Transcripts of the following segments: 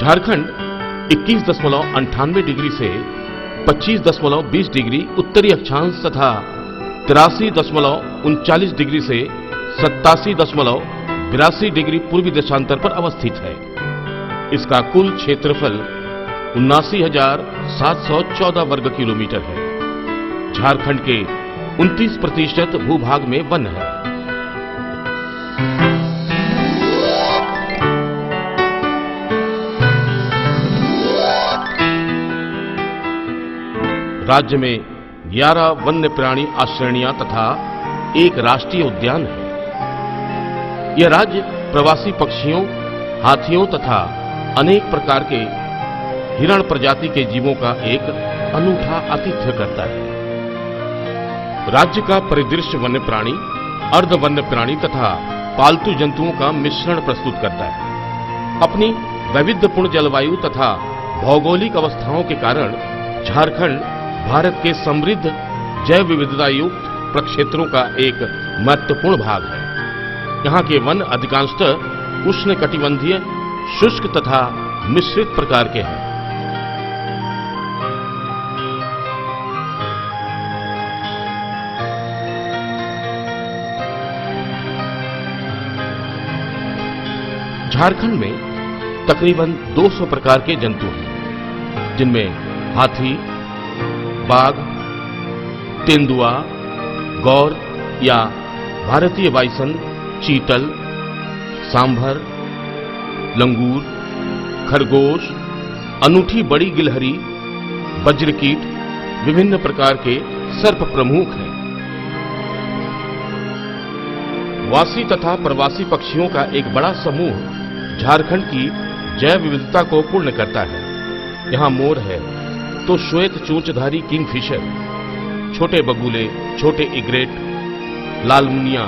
Jharkhand 21.98 degree से 25.20 degree उत्तरी अक्षांश तथा 83.39 डिग्री से 87.82 डिग्री पूर्वी देशांतर पर अवस्थित है। इसका कुल क्षेत्रफल 79,714 वर्ग किलोमीटर है। झारखंड के 29% भूभाग में वन है। राज्य में 11 वन्य प्राणी आश्रयणियां तथा एक राष्ट्रीय उद्यान है। यह राज्य प्रवासी पक्षियों, हाथियों तथा अनेक प्रकार के हिरण प्रजाति के जीवों का एक अनूठा आतिथ्य करता है। राज्य का परिदृश्य वन्य प्राणी, अर्ध वन्य प्राणी तथा पालतू जंतुओं का मिश्रण प्रस्तुत करता है। अपनी वैविध्यपूर्ण जलवायु तथा भौगोलिक अवस्थाओं के कारण झारखंड भारत के समृद्ध जैव विविधता युक्त प्रक्षेत्रों का एक महत्वपूर्ण भाग है। यहाँ के वन अधिकांशतः उष्णकटिबंधीय, शुष्क तथा मिश्रित प्रकार के हैं। झारखंड में तकरीबन 200 प्रकार के जंतु हैं, जिनमें हाथी, बाघ, तेंदुआ, गौर या भारतीय बाइसन, चीतल, सांभर, लंगूर, खरगोश, अनूठी बड़ी गिलहरी, वज्रकीट, विभिन्न प्रकार के सर्प प्रमुख हैं। वासी तथा प्रवासी पक्षियों का एक बड़ा समूह झारखंड की जैव विविधता को पूर्ण करता है। यहाँ मोर है तो श्वेत चोंचधारी किंगफिशर, छोटे बगुले, छोटे इग्रेट, लाल मुनिया,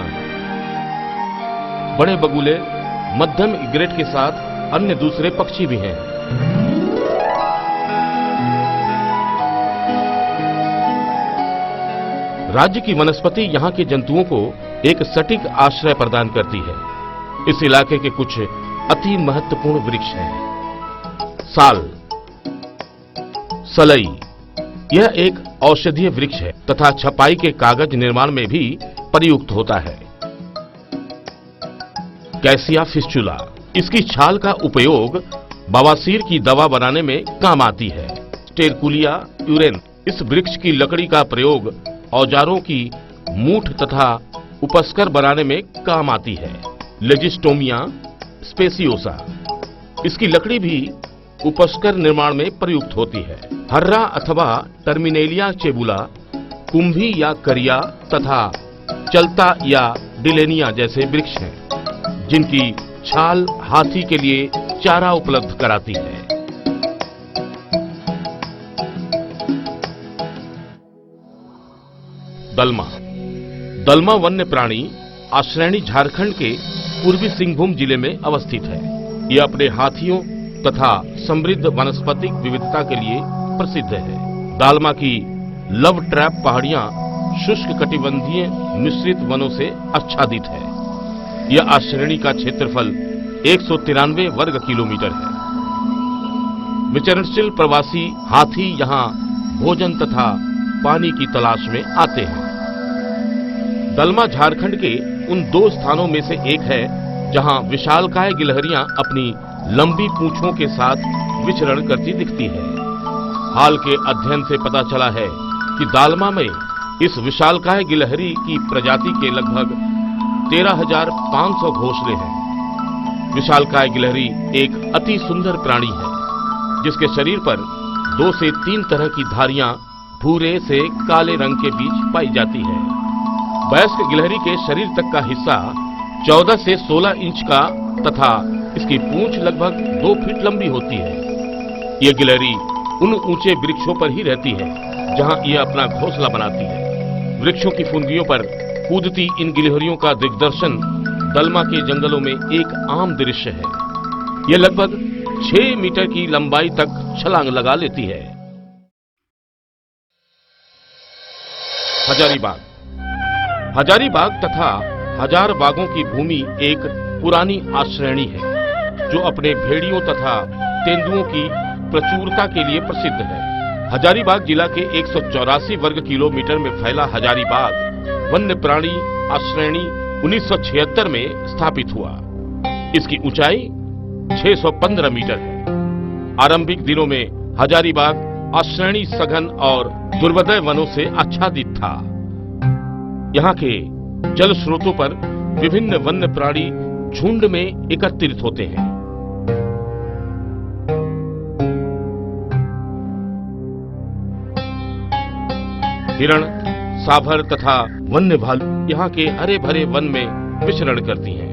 बड़े बगुले, मध्यम इग्रेट के साथ अन्य दूसरे पक्षी भी हैं। राज्य की वनस्पति यहाँ के जंतुओं को एक सटीक आश्रय प्रदान करती है। इस इलाके के कुछ अति महत्वपूर्ण वृक्ष हैं। साल, सलई, यह एक औषधीय वृक्ष है तथा छपाई के कागज निर्माण में भी प्रयुक्त होता है। कैसिया फिस्चुला, इसकी छाल का उपयोग बवासीर की दवा बनाने में काम आती है। टेरकुलिया यूरेन, इस वृक्ष की लकड़ी का प्रयोग औजारों की मूठ तथा उपस्कर बनाने में काम आती है। लेजिस्टोमिया स्पेसियोसा, इसकी लकड़ी भी उपस्कर निर्माण में प्रयुक्त होती है। हर्रा अथवा टर्मिनेलिया चेबुला, कुंभी या करिया तथा चलता या डिलेनिया जैसे वृक्ष हैं, जिनकी छाल हाथी के लिए चारा उपलब्ध कराती है। दलमा, दलमा वन्य प्राणी आश्रयणी झारखंड के पूर्वी सिंहभूम जिले में अवस्थित है। यह अपने हाथियों तथा समृद्ध वनस्पतिक विविधता के लिए प्रसिद्ध है। दालमा की लव ट्रैप पहाड़ियां शुष्क कटिबंधीय मिश्रित वनों से आच्छादित है। यह आश्रयणी का क्षेत्रफल 193 वर्ग किलोमीटर है। विचरणशील प्रवासी हाथी यहाँ भोजन तथा पानी की तलाश में आते हैं। दलमा झारखंड के उन 2 स्थानों में से एक है जहां विशालकाय गिलहरियां अपनी लंबी पूंछों के साथ विचरण करती दिखती है। हाल के अध्ययन से पता चला है कि दालमा में इस विशालकाय गिलहरी की प्रजाति के लगभग 13,500 घोंसले हैं। विशालकाय गिलहरी एक अति सुंदर प्राणी है, जिसके शरीर पर 2 से 3 तरह की धारियां भूरे से काले रंग के बीच पाई जाती है। वयस्क गिलहरी के शरीर तक का हिस्सा 14 से 16 इंच का तथा इसकी पूंछ लगभग 2 फीट लंबी होती है। यह गिलहरी उन ऊंचे वृक्षों पर ही रहती है जहां यह अपना घोंसला बनाती है। वृक्षों की फुनगियों पर कूदती इन गिलहरियों का दिग्दर्शन दलमा के जंगलों में एक आम दृश्य है। यह लगभग 6 मीटर की लंबाई तक छलांग लगा लेती है। हजारीबाग, हजारीबाग तथा हजार बागों की भूमि एक पुरानी आश्रयणी है, जो अपने भेड़ियों तथा तेंदुओं की प्रचुरता के लिए प्रसिद्ध है। हजारीबाग जिला के 184 वर्ग किलोमीटर में फैला हजारीबाग वन्य प्राणी आश्रयणी 1976 में स्थापित हुआ। इसकी ऊंचाई 615 मीटर है। आरंभिक दिनों में हजारीबाग आश्रयणी सघन और दुर्भेद्य वनों से आच्छादित था। यहाँ के जल स्रोतों पर विभिन्न वन्य प्राणी झुंड में एकत्रित होते हैं। हिरण, साभर तथा वन्य भालू यहाँ के हरे भरे वन में विचरण करती हैं।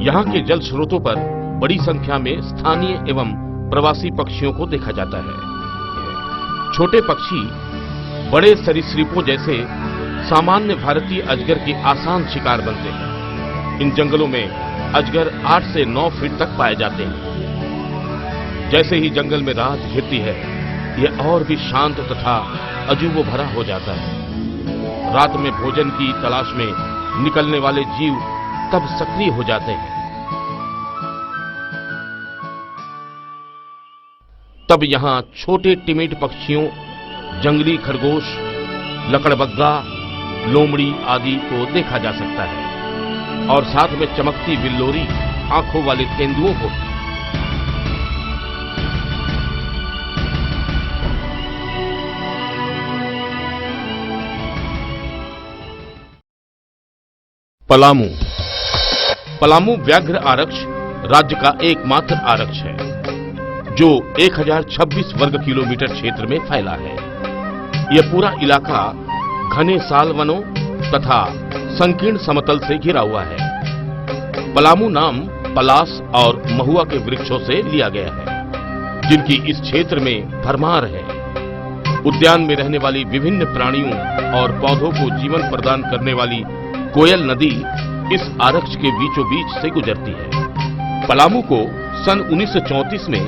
यहाँ के जल स्रोतों पर बड़ी संख्या में स्थानीय एवं प्रवासी पक्षियों को देखा जाता है। छोटे पक्षी बड़े सरीसृपों जैसे सामान्य भारतीय अजगर के आसान शिकार बनते हैं। इन जंगलों में अजगर 8 से 9 फीट तक पाए जाते हैं। जैसे ही जंगल में रात घिरती है, यह और भी शांत तथा अजूबो भरा हो जाता है। रात में भोजन की तलाश में निकलने वाले जीव तब सक्रिय हो जाते हैं। तब यहाँ छोटे टिमिड पक्षियों, जंगली खरगोश, लकड़बग्गा, लोमड़ी आदि को देखा जा सकता है और साथ में चमकती बिल्लोरी आंखों वाले तेंदुओं को। पलामू। पलामू व्याघ्र आरक्ष राज्य का एकमात्र आरक्ष है जो 1026 वर्ग किलोमीटर क्षेत्र में फैला है। यह पूरा इलाका घने साल वनों तथा संकीर्ण समतल से घिरा हुआ है। पलामू नाम पलास और महुआ के वृक्षों से लिया गया है, जिनकी इस क्षेत्र में भरमार है। उद्यान में रहने वाली विभिन्न प्राणियों और पौधों को जीवन प्रदान करने वाली कोयल नदी इस आरक्ष के बीचों बीच से गुजरती है। पलामू को सन 1934 में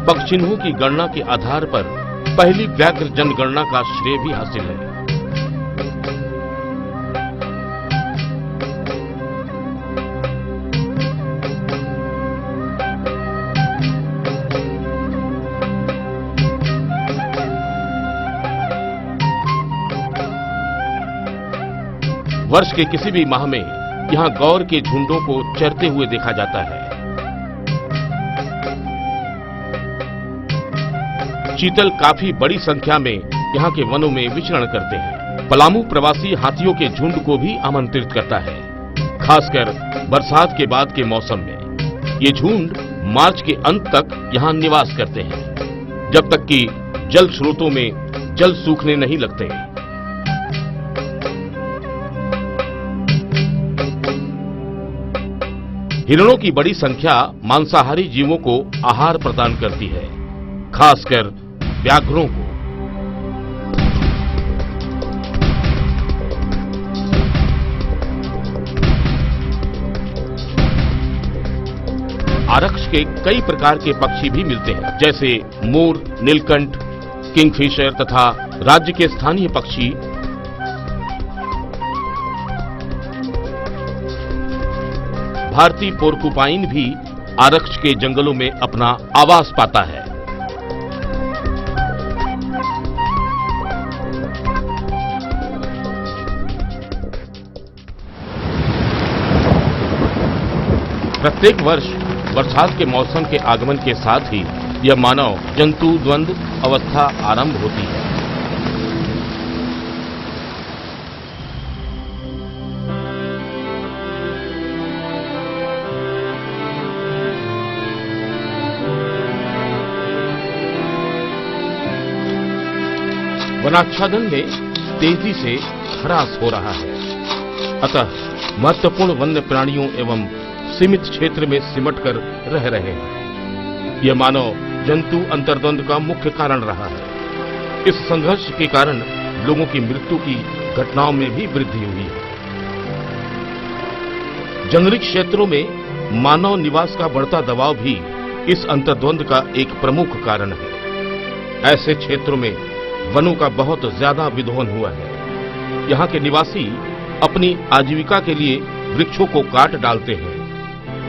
पगचिन्हों की गणना के आधार पर पहली व्याघ्र जनगणना का श्रेय भी हासिल है। वर्ष के किसी भी माह में यहाँ गौर के झुंडों को चरते हुए देखा जाता है। चीतल काफी बड़ी संख्या में यहाँ के वनों में विचरण करते हैं। पलामू प्रवासी हाथियों के झुंड को भी आमंत्रित करता है, खासकर बरसात के बाद के मौसम में। ये झुंड मार्च के अंत तक यहाँ निवास करते हैं, जब तक कि जल स्रोतों में जल सूखने नहीं लगते। हिरणों की बड़ी संख्या मांसाहारी जीवों को आहार प्रदान करती है, खासकर व्याघ्रों को। आरक्ष के कई प्रकार के पक्षी भी मिलते हैं, जैसे मोर, नीलकंठ, किंगफिशर तथा राज्य के स्थानीय पक्षी भारतीय पोर्कुपाइन भी आरक्ष के जंगलों में अपना आवास पाता है। प्रत्येक वर्ष बरसात के मौसम के आगमन के साथ ही यह मानव जंतु द्वंद्व अवस्था आरंभ होती है। वनाच्छादन में तेजी से ह्रास हो रहा है, अतः महत्वपूर्ण वन्य प्राणियों एवं सीमित क्षेत्र में सिमटकर रह रहे हैं। यह मानव जंतु अंतर्द्वंद का मुख्य कारण रहा है। इस संघर्ष के कारण लोगों की मृत्यु की घटनाओं में भी वृद्धि हुई है। जंगली क्षेत्रों में मानव निवास का बढ़ता दबाव भी इस अंतर्द्वंद का एक प्रमुख कारण है। ऐसे क्षेत्रों में वनों का बहुत ज्यादा विदोहन हुआ है। यहाँ के निवासी अपनी आजीविका के लिए वृक्षों को काट डालते हैं,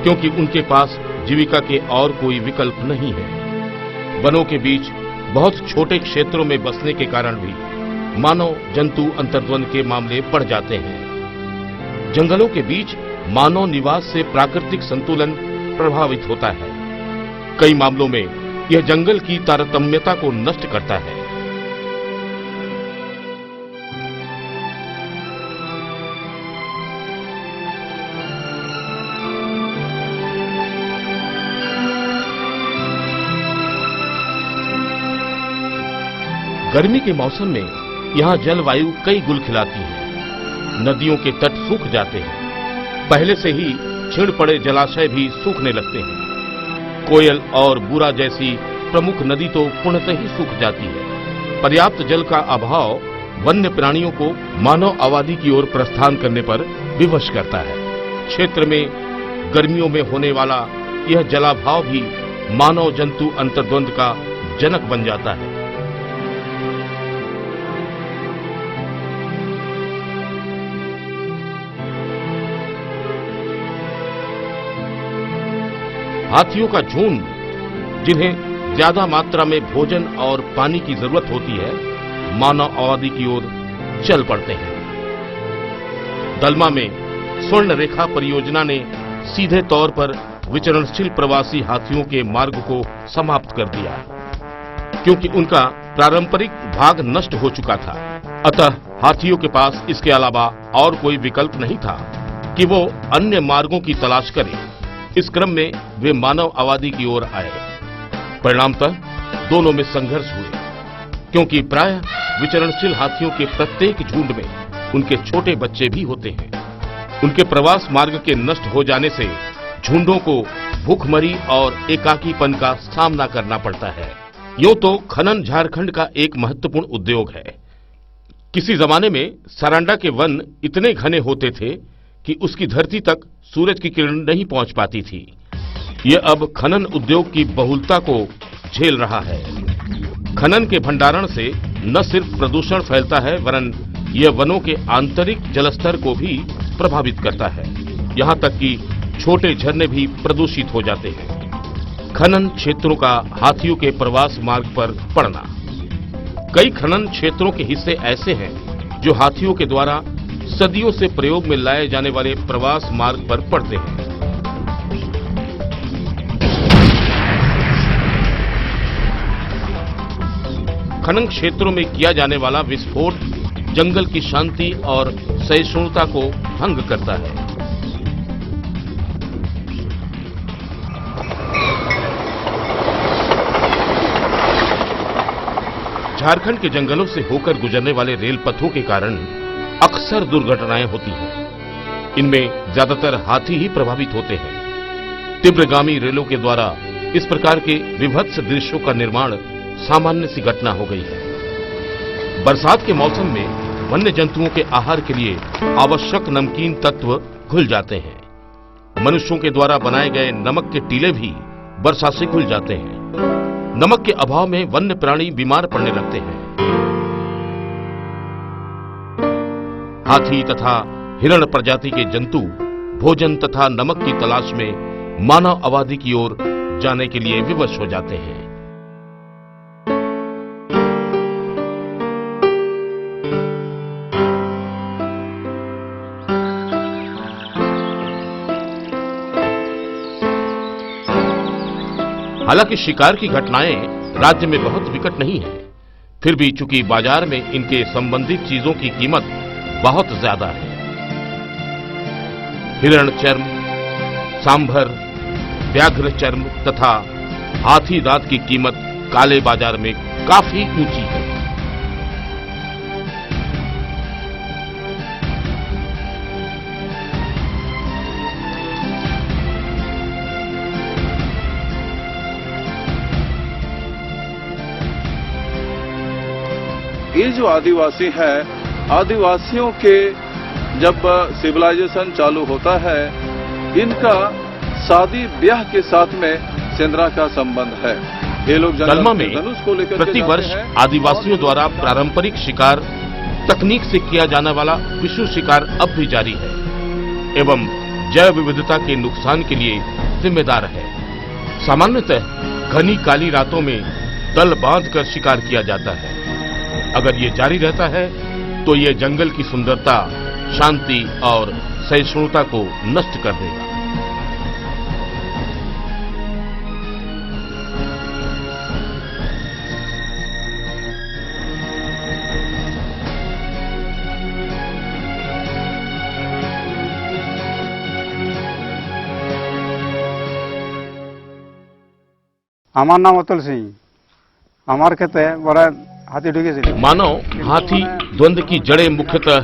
क्योंकि उनके पास जीविका के और कोई विकल्प नहीं है। वनों के बीच बहुत छोटे क्षेत्रों में बसने के कारण भी मानव जंतु अंतर्द्वंद के मामले बढ़ जाते हैं। जंगलों के बीच मानव निवास से प्राकृतिक संतुलन प्रभावित होता है। कई मामलों में यह जंगल की तारतम्यता को नष्ट करता है। गर्मी के मौसम में यहाँ जलवायु कई गुल खिलाती है। नदियों के तट सूख जाते हैं। पहले से ही छिड़ पड़े जलाशय भी सूखने लगते हैं। कोयल और बुरा जैसी प्रमुख नदी तो पूर्णतः ही सूख जाती है। पर्याप्त जल का अभाव वन्य प्राणियों को मानव आबादी की ओर प्रस्थान करने पर विवश करता है। क्षेत्र में गर्मियों में होने वाला यह जलाभाव भी मानव जंतु अंतर्द्वंद का जनक बन जाता है। हाथियों का झुंड, जिन्हें ज्यादा मात्रा में भोजन और पानी की जरूरत होती है, मानव आबादी की ओर चल पड़ते हैं। दलमा में स्वर्ण रेखा परियोजना ने सीधे तौर पर विचरणशील प्रवासी हाथियों के मार्ग को समाप्त कर दिया, क्योंकि उनका पारंपरिक भाग नष्ट हो चुका था। अतः हाथियों के पास इसके अलावा और कोई विकल्प नहीं था कि वो अन्य मार्गों की तलाश करें। इस क्रम में वे मानव आबादी की ओर आए। परिणामतः दोनों में संघर्ष हुए, क्योंकि प्रायः विचरणशील हाथियों के प्रत्येक झुंड में उनके छोटे बच्चे भी होते हैं। उनके प्रवास मार्ग के नष्ट हो जाने से झुंडों को भूखमरी और एकाकीपन का सामना करना पड़ता है। यूं तो खनन झारखंड का एक महत्वपूर्ण उद्योग है। किसी जमाने में सारंडा के वन इतने घने होते थे कि उसकी धरती तक सूरज की किरण नहीं पहुंच पाती थी। यह अब खनन उद्योग की बहुलता को झेल रहा है। खनन के भंडारण से न सिर्फ प्रदूषण फैलता है, वरन यह वनों के आंतरिक जलस्तर को भी प्रभावित करता है। यहाँ तक कि छोटे झरने भी प्रदूषित हो जाते हैं। खनन क्षेत्रों का हाथियों के प्रवास मार्ग पर पड़ना। कई खनन क्षेत्रों के हिस्से ऐसे हैं जो हाथियों के द्वारा सदियों से प्रयोग में लाए जाने वाले प्रवास मार्ग पर पड़ते हैं। खनन क्षेत्रों में किया जाने वाला विस्फोट जंगल की शांति और सहिष्णुता को भंग करता है। झारखंड के जंगलों से होकर गुजरने वाले रेल पथों के कारण अक्सर दुर्घटनाएं होती हैं। इनमें ज्यादातर हाथी ही प्रभावित होते हैं। तीव्रगामी रेलों के द्वारा इस प्रकार के विभत्स दृश्यों का निर्माण सामान्य सी घटना हो गई है। बरसात के मौसम में वन्य जंतुओं के आहार के लिए आवश्यक नमकीन तत्व घुल जाते हैं। मनुष्यों के द्वारा बनाए गए नमक के टीले भी वर्षा से घुल जाते हैं। नमक के अभाव में वन्य प्राणी बीमार पड़ने लगते हैं। हाथी तथा हिरण प्रजाति के जंतु भोजन तथा नमक की तलाश में मानव आबादी की ओर जाने के लिए विवश हो जाते हैं। हालांकि शिकार की घटनाएं राज्य में बहुत विकट नहीं है, फिर भी चूंकि बाजार में इनके संबंधित चीजों की कीमत बहुत ज्यादा है। हिरण चर्म, सांभर, व्याघ्र चर्म तथा हाथी दांत की कीमत काले बाजार में काफी ऊंची है। ये जो आदिवासी हैं, आदिवासियों के जब सिविलाइजेशन चालू होता है, इनका शादी ब्याह के साथ में सेंद्रा का संबंध है। ये लोग दलमा में प्रति वर्ष आदिवासियों द्वारा पारंपरिक शिकार तकनीक से किया जाने वाला विषु शिकार अब भी जारी है। एवं जैव विविधता के नुकसान के लिए जिम्मेदार है। सामान्यतः घनी काली रातों में दल बांधकर शिकार किया जाता है। अगर ये जारी रहता है तो ये जंगल की सुंदरता, शांति और सहिष्णुता को नष्ट कर देगा। আমার নাম অতুল সিং। আমার ক্ষেতে বড় হাতি ঢুকেছিল। मानव हाथी द्वंद की जड़ें मुख्यतः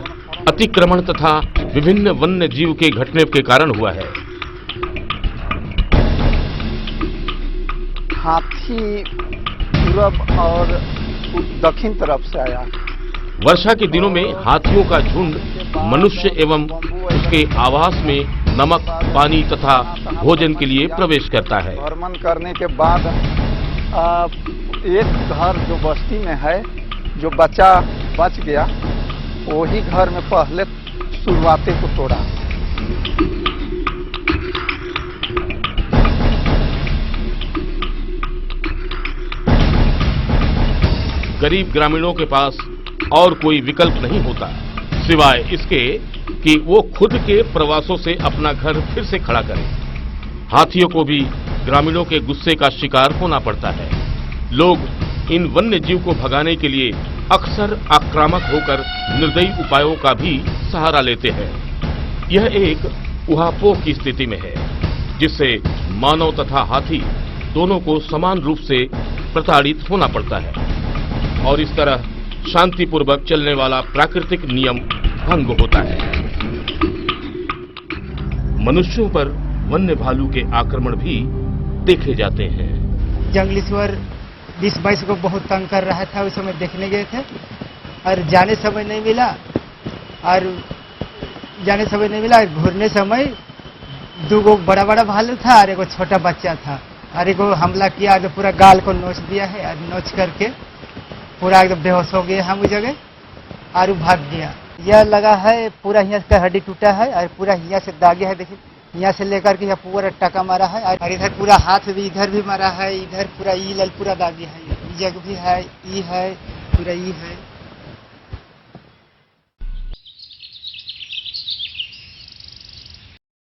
अतिक्रमण तथा विभिन्न वन्य जीव के घटने के कारण हुआ है। हाथी पूरब और दक्षिण तरफ से आया। वर्षा के दिनों में हाथियों का झुंड मनुष्य एवं उसके आवास में नमक, पानी तथा भोजन के लिए प्रवेश करता है। भ्रमण करने के बाद एक घर जो बस्ती में है, जो बचा बच गया, वही घर में पहले शुरुआती को तोड़ा। गरीब ग्रामीणों के पास और कोई विकल्प नहीं होता सिवाय इसके कि वो खुद के प्रवासों से अपना घर फिर से खड़ा करें। हाथियों को भी ग्रामीणों के गुस्से का शिकार होना पड़ता है। लोग इन वन्य जीव को भगाने के लिए अक्सर आक्रामक होकर निर्दयी उपायों का भी सहारा लेते हैं। यह एक उहापोह की स्थिति में है, जिससे मानव तथा हाथी दोनों को समान रूप से प्रताड़ित होना पड़ता है और इस तरह शांतिपूर्वक चलने वाला प्राकृतिक नियम भंग होता है। मनुष्यों पर वन्य भालू के आक्रमण भी देखे जाते हैं। जंगली सुअर 20-22 को बहुत तंग कर रहा था, उस समय देखने गए थे और जाने समय नहीं मिला और घूरने समय 2 बड़ा बड़ा भालू था और 1 छोटा बच्चा था और 1 हमला किया तो पूरा गाल को नोच दिया है और नोच करके पूरा एकदम बेहोश हो गया हम उस जगह और भाग गया। यह लगा है पूरा यहाँ का हड्डी टूटा है और पूरा यहाँ से दागे है। देखिए यहाँ से लेकर के यहाँ पूरा टका मारा है और इधर पूरा हाथ भी इधर भी मारा है, इधर पूरा ई लल पूरा दागे है, जग भी है, ई है, पूरा ई है।